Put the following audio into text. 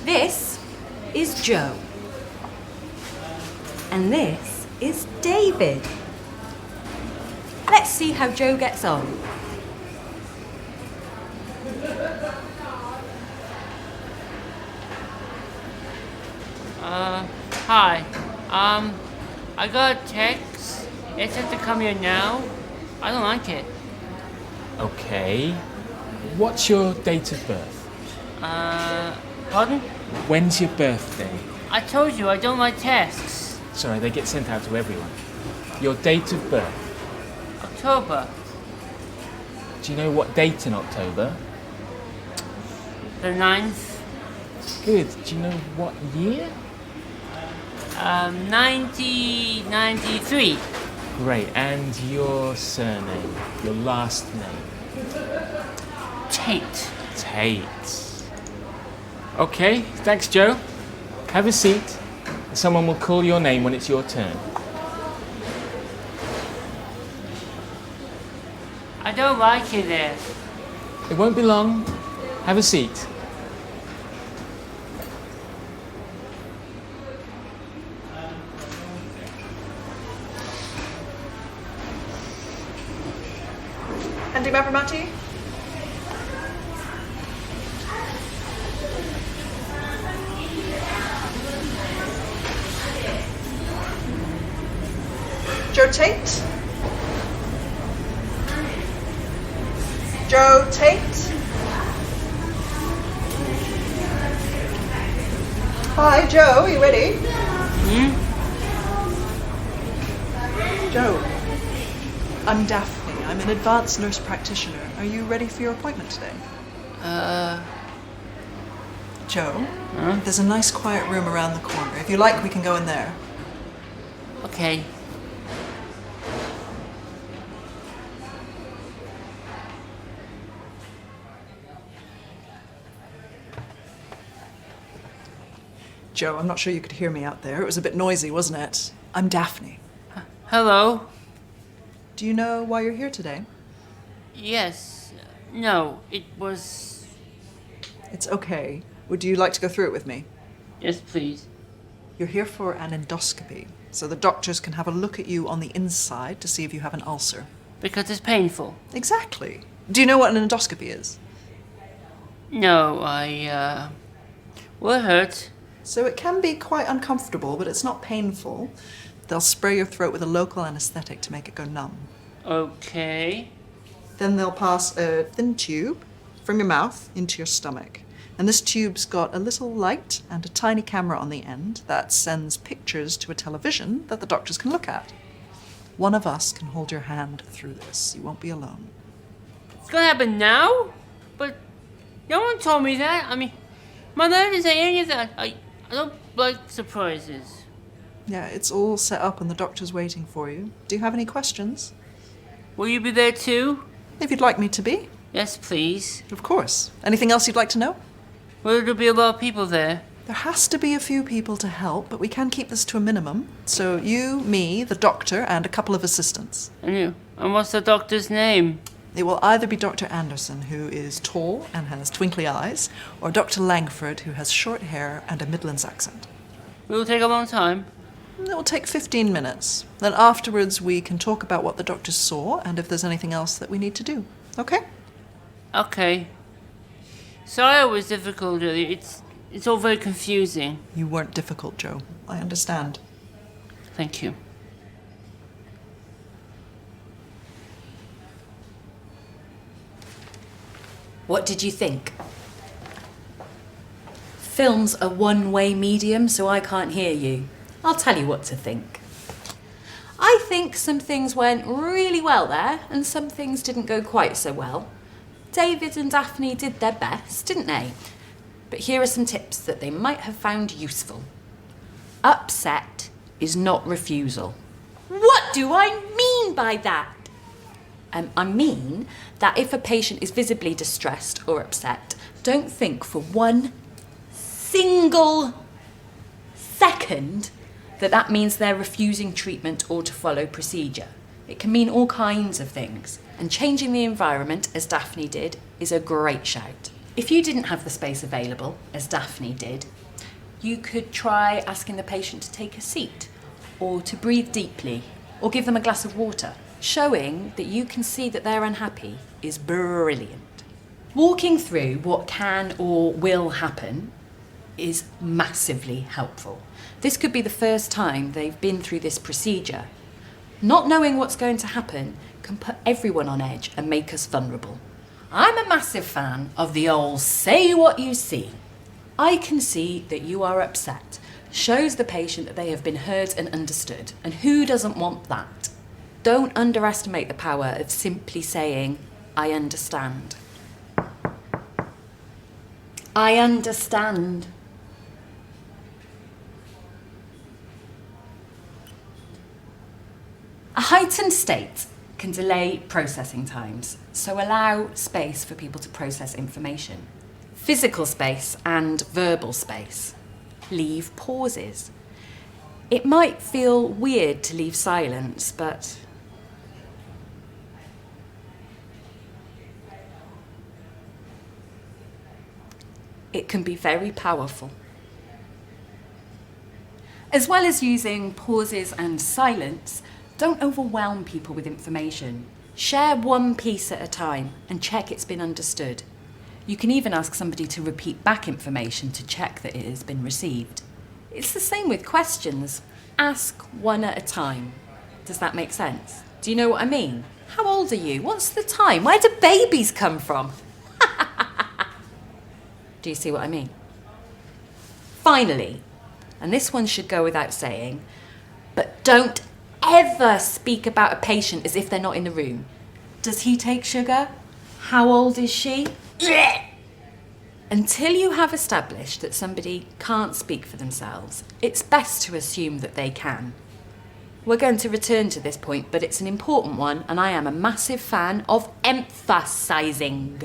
This is Joe. And this is David. Let's see how Joe gets on. Hi. I got a text. It said to come here now. I don't like it. Okay. What's your date of birth? Pardon? When's your birthday? I told you I don't like texts. Sorry, they get sent out to everyone. Your date of birth. October. Do you know what date in October? The 9th. Good. Do you know what year? 1993. Great. And your surname? Your last name? Tate. Tate. Okay, thanks, Joe. Have a seat. Someone will call your name when it's your turn. I don't like it there. It won't be long. Have a seat. Andy Mapramati? Joe Tate? Joe Tate? Hi, Joe, are you ready? Joe, I'm Daphne. I'm an advanced nurse practitioner. Are you ready for your appointment today? Joe, there's a nice quiet room around the corner. If you like, we can go in there. Okay. Joe, I'm not sure you could hear me out there. It was a bit noisy, wasn't it? I'm Daphne. Hello? Do you know why you're here today? Yes. No, it was... It's okay. Would you like to go through it with me? Yes, please. You're here for an endoscopy, so the doctors can have a look at you on the inside to see if you have an ulcer. Because it's painful. Exactly. Do you know what an endoscopy is? No, Well, it hurts. So it can be quite uncomfortable, but it's not painful. They'll spray your throat with a local anesthetic to make it go numb. Okay. Then they'll pass a thin tube from your mouth into your stomach. And this tube's got a little light and a tiny camera on the end that sends pictures to a television that the doctors can look at. One of us can hold your hand through this. You won't be alone. It's gonna happen now? But no one told me that. I mean, my dad didn't say any of that. I don't like surprises. Yeah, it's all set up and the doctor's waiting for you. Do you have any questions? Will you be there too? If you'd like me to be. Yes, please. Of course. Anything else you'd like to know? Will there be a lot of people there? There has to be a few people to help, but we can keep this to a minimum. So you, me, the doctor, and a couple of assistants. And you? And what's the doctor's name? It will either be Dr. Anderson, who is tall and has twinkly eyes, or Dr. Langford, who has short hair and a Midlands accent. Will it take a long time? It will take 15 minutes. Then afterwards we can talk about what the doctors saw and if there's anything else that we need to do. Okay? Okay. Sorry I was difficult earlier. It's all very confusing. You weren't difficult, Joe. I understand. Thank you. What did you think? Film's a one-way medium, so I can't hear you. I'll tell you what to think. I think some things went really well there, and some things didn't go quite so well. David and Daphne did their best, didn't they? But here are some tips that they might have found useful. Upset is not refusal. What do I mean by that? I mean that if a patient is visibly distressed or upset, don't think for one single second that means they're refusing treatment or to follow procedure. It can mean all kinds of things, and changing the environment, as Daphne did, is a great shout. If you didn't have the space available, as Daphne did, you could try asking the patient to take a seat, or to breathe deeply, or give them a glass of water. Showing that you can see that they're unhappy is brilliant. Walking through what can or will happen is massively helpful. This could be the first time they've been through this procedure. Not knowing what's going to happen can put everyone on edge and make us vulnerable. I'm a massive fan of the old say what you see. I can see that you are upset. Shows the patient that they have been heard and understood. And who doesn't want that? Don't underestimate the power of simply saying, I understand. I understand. A heightened state can delay processing times, so allow space for people to process information. Physical space and verbal space. Leave pauses. It might feel weird to leave silence, but it can be very powerful. As well as using pauses and silence, don't overwhelm people with information. Share one piece at a time and check it's been understood. You can even ask somebody to repeat back information to check that it has been received. It's the same with questions. Ask one at a time. Does that make sense? Do you know what I mean? How old are you? What's the time? Where do babies come from? Do you see what I mean? Finally, and this one should go without saying, but don't ever speak about a patient as if they're not in the room. Does he take sugar? How old is she? Until you have established that somebody can't speak for themselves, it's best to assume that they can. We're going to return to this point, but it's an important one, and I am a massive fan of emphasising.